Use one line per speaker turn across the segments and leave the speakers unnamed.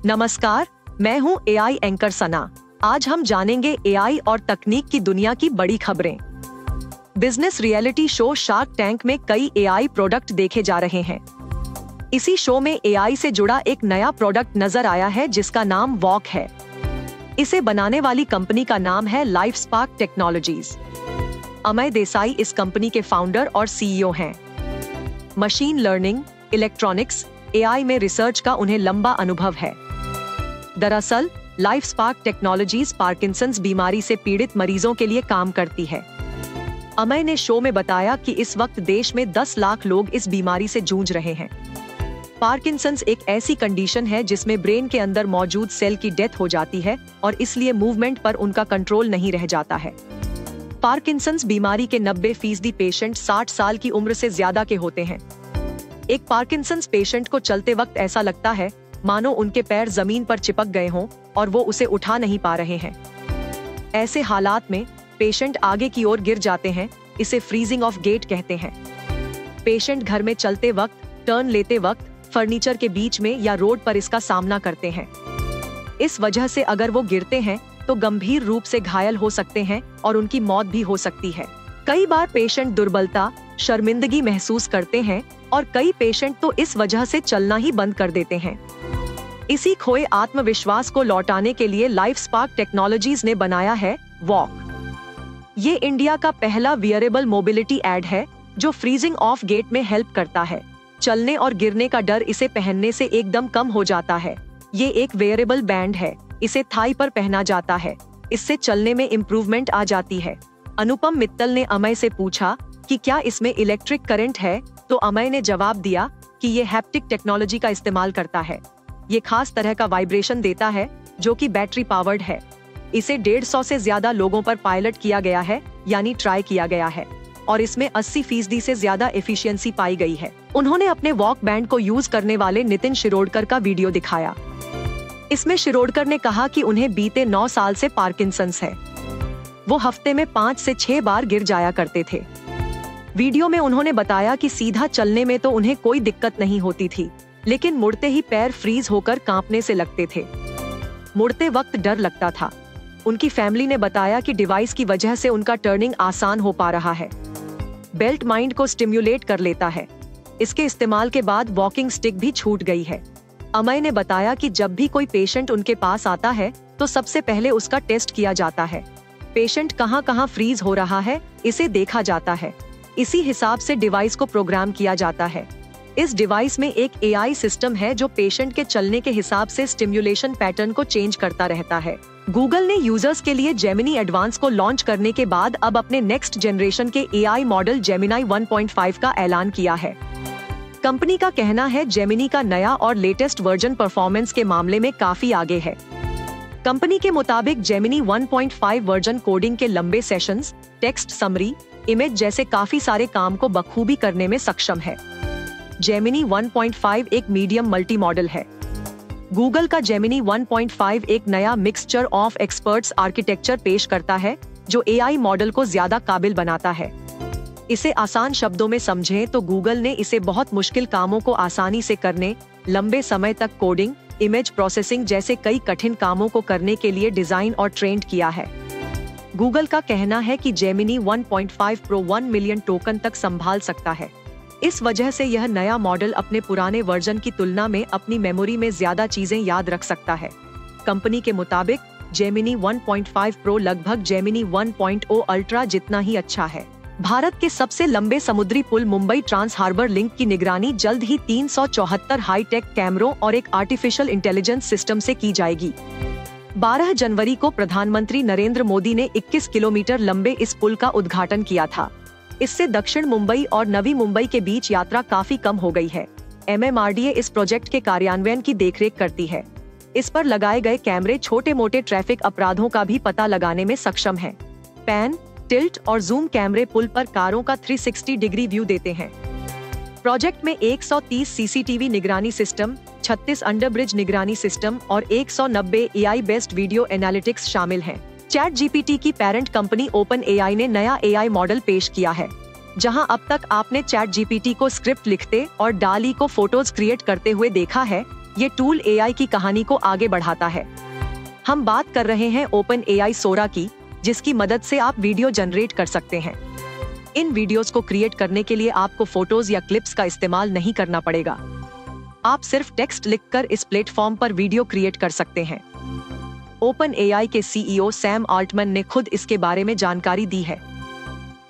नमस्कार, मैं हूं एआई एंकर सना। आज हम जानेंगे एआई और तकनीक की दुनिया की बड़ी खबरें। Business reality show shark tank में कई एआई प्रोडक्ट देखे जा रहे हैं। इसी शो में एआई से जुड़ा एक नया प्रोडक्ट नजर आया है जिसका नाम वॉक है। इसे बनाने वाली कंपनी का नाम है लाइफस्पार्क टेक्नोलॉजीज। अमय देसाई इस कंपनी के फाउंडर और सीईओ हैं। मशीन लर्निंग, इलेक्ट्रॉनिक्स, एआई में रिसर्च का उन्हें लंबा अनुभव है। दरअसल लाइफस्पार्क टेक्नोलॉजीज पार्किंसंस बीमारी से पीड़ित मरीजों के लिए काम करती है। अमय ने शो में बताया कि इस वक्त देश में 10 लाख लोग इस बीमारी से जूझ रहे हैं। पार्किंसंस एक ऐसी कंडीशन है जिसमें ब्रेन के अंदर मौजूद सेल की डेथ हो जाती है और इसलिए मूवमेंट पर उनका कंट्रोल नहीं रह जाता है। पार्किंसंस बीमारी के 90% पेशेंट 60 साल की उम्र से ज्यादा के होते हैं। एक पार्किंसंस पेशेंट को चलते वक्त ऐसा लगता है मानो उनके पैर जमीन पर चिपक गए हों और वो उसे उठा नहीं पा रहे हैं। ऐसे हालात में पेशेंट आगे की ओर गिर जाते हैं। इसे फ्रीजिंग ऑफ गेट कहते हैं। पेशेंट घर में चलते वक्त, टर्न लेते वक्त, फर्नीचर के बीच में या रोड पर इसका सामना करते हैं। इस वजह से अगर वो गिरते हैं तो गंभीर रूप से घायल हो सकते हैं और उनकी मौत भी हो सकती है। कई बार पेशेंट दुर्बलता, शर्मिंदगी महसूस करते हैं और कई पेशेंट तो इस वजह से चलना ही बंद कर देते हैं। इसी खोए आत्मविश्वास को लौटाने के लिए लाइफस्पार्क टेक्नोलॉजीज ने बनाया है वॉक। ये इंडिया का पहला वियरेबल मोबिलिटी एड है जो फ्रीजिंग ऑफ गेट में हेल्प करता है। चलने और गिरने का डर इसे पहनने से एकदम कम हो जाता है। ये एक वेयरेबल बैंड है। इसे थाई पर पहना जाता है। इससे चलने में इम्प्रूवमेंट आ जाती है। अनुपम मित्तल ने अमय से पूछा कि क्या इसमें इलेक्ट्रिक करंट है, तो अमय ने जवाब दिया कि ये हैप्टिक टेक्नोलॉजी का इस्तेमाल करता है। ये खास तरह का वाइब्रेशन देता है जो कि बैटरी पावर्ड है। इसे 150 से ज्यादा लोगों पर पायलट किया गया है, यानी ट्राई किया गया है, और इसमें 80% से ज्यादा एफिशिएंसी पाई गई है। उन्होंने अपने वॉक बैंड को यूज करने वाले नितिन शिरोडकर का वीडियो दिखाया। इसमें शिरोडकर ने कहा कि उन्हें बीते 9 साल से पार्किंसंस है। वो हफ्ते में 5 से 6 बार गिर जाया करते थे। वीडियो में उन्होंने बताया कि सीधा चलने में तो उन्हें कोई दिक्कत नहीं होती थी, लेकिन मुड़ते ही पैर फ्रीज होकर कांपने से लगते थे। मुड़ते वक्त डर लगता था। उनकी फैमिली ने बताया कि डिवाइस की वजह से उनका टर्निंग आसान हो पा रहा है। बेल्ट माइंड को स्टिम्युलेट कर लेता है। इसके इस्तेमाल के बाद वॉकिंग स्टिक भी छूट गई है। अमय ने बताया कि जब भी कोई पेशेंट उनके पास आता है तो सबसे पहले उसका टेस्ट किया जाता है। पेशेंट कहां-कहां फ्रीज हो रहा है इसे देखा जाता है। इसी हिसाब से डिवाइस को प्रोग्राम किया जाता है। इस डिवाइस में एक एआई सिस्टम है जो पेशेंट के चलने के हिसाब से स्टिम्युलेशन पैटर्न को चेंज करता रहता है। गूगल ने यूजर्स के लिए जेमिनी एडवांस को लॉन्च करने के बाद अब अपने नेक्स्ट जनरेशन के एआई मॉडल जेमिनी 1.5 का ऐलान किया है। कंपनी का कहना है जेमिनी का नया और लेटेस्ट वर्जन परफॉर्मेंस के मामले में काफी आगे है। कंपनी के मुताबिक जेमिनी 1.5 वर्जन कोडिंग के लंबे सेशंस, टेक्स्ट समरी, इमेज जैसे काफी सारे काम को बखूबी करने में सक्षम है। जेमिनी 1.5 एक मीडियम मल्टी मॉडल है। गूगल का जेमिनी 1.5 एक नया मिक्सचर ऑफ एक्सपर्ट्स आर्किटेक्चर पेश करता है जो एआई मॉडल को ज्यादा काबिल बनाता है। इसे आसान शब्दों में समझें तो गूगल ने इसे बहुत मुश्किल कामों को आसानी से करने, लंबे समय तक कोडिंग, इमेज प्रोसेसिंग जैसे कई कठिन कामों को करने के लिए डिजाइन और ट्रेंड किया है। गूगल का कहना है कि जेमिनी 1.5 प्रो 1 मिलियन टोकन तक संभाल सकता है। इस वजह से यह नया मॉडल अपने पुराने वर्जन की तुलना में अपनी मेमोरी में ज्यादा चीजें याद रख सकता है। कंपनी के मुताबिक जेमिनी 1.5 प्रो लगभग जेमिनी 1.0 अल्ट्रा जितना ही अच्छा है। भारत के सबसे लंबे समुद्री पुल मुंबई ट्रांस हार्बर लिंक की निगरानी जल्द ही 374 हाईटेक कैमरों और एक आर्टिफिशियल इंटेलिजेंस सिस्टम से की जाएगी। 12 जनवरी को प्रधानमंत्री नरेंद्र मोदी ने 21 किलोमीटर लंबे इस पुल का उद्घाटन किया था। इससे दक्षिण मुंबई और नवी मुंबई के बीच यात्रा काफी कम हो गई है। MMRDA इस प्रोजेक्ट के कार्यान्वयन की देखरेख करती है। इस पर लगाए गए कैमरे छोटे मोटे ट्रैफिक अपराधों का भी पता लगाने में सक्षम हैं। पैन, टिल्ट और जूम कैमरे पुल पर कारों का 360 डिग्री व्यू देते हैं। प्रोजेक्ट में 130 सीसीटीवी निगरानी सिस्टम, 36 अंडरब्रिज निगरानी सिस्टम और 190 एआई बेस्ड वीडियो एनालिटिक्स शामिल हैं। चैट जीपीटी की पेरेंट कंपनी ओपन एआई ने नया एआई मॉडल पेश किया है। जहां अब तक आपने चैट जीपीटी को स्क्रिप्ट लिखते और डाली को फोटोज क्रिएट करते हुए देखा है, ये टूल एआई की कहानी को आगे बढ़ाता है। हम बात कर रहे हैं ओपन एआई सोरा की, जिसकी मदद से आप वीडियो जनरेट कर सकते हैं। इन वीडियोस को क्रिएट करने के लिए आपको फोटोज या क्लिप्स का इस्तेमाल नहीं करना पड़ेगा। आप सिर्फ टेक्स्ट लिखकर इस प्लेटफॉर्म पर वीडियो क्रिएट कर सकते हैं। ओपन एआई के सीईओ सैम ऑल्टमैन ने खुद इसके बारे में जानकारी दी है।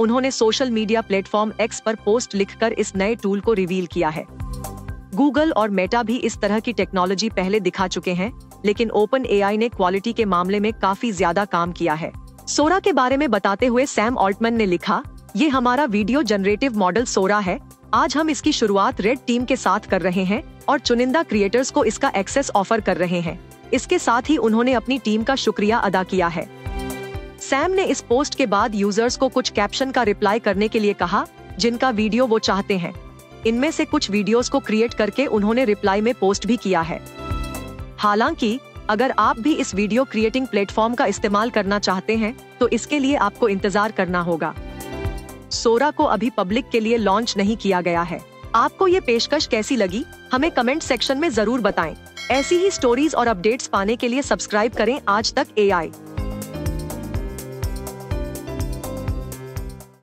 उन्होंने सोशल मीडिया प्लेटफॉर्म एक्स पर पोस्ट लिखकर इस नए टूल को रिवील किया है। गूगल और मेटा भी इस तरह की टेक्नोलॉजी पहले दिखा चुके हैं, लेकिन ओपन एआई ने क्वालिटी के मामले में काफी ज्यादा काम किया है। सोरा के बारे में बताते हुए सैम ऑल्टमैन ने लिखा, ये हमारा वीडियो जनरेटिव मॉडल सोरा है। आज हम इसकी शुरुआत रेड टीम के साथ कर रहे हैं और चुनिंदा क्रिएटर्स को इसका एक्सेस ऑफर कर रहे हैं। इसके साथ ही उन्होंने अपनी टीम का शुक्रिया अदा किया है। सैम ने इस पोस्ट के बाद यूजर्स को कुछ कैप्शन का रिप्लाई करने के लिए कहा, जिनका वीडियो वो चाहते हैं। इनमें से कुछ वीडियोस को क्रिएट करके उन्होंने रिप्लाई में पोस्ट भी किया है। हालांकि अगर आप भी इस वीडियो क्रिएटिंग प्लेटफॉर्म का इस्तेमाल करना चाहते हैं, तो इसके लिए आपको इंतजार करना होगा। सोरा को अभी पब्लिक के लिए लॉन्च नहीं किया गया है। आपको ये पेशकश कैसी लगी, हमें कमेंट सेक्शन में जरूर बताएं। ऐसी ही स्टोरीज और अपडेट्स पाने के लिए सब्सक्राइब करें आज तक एआई।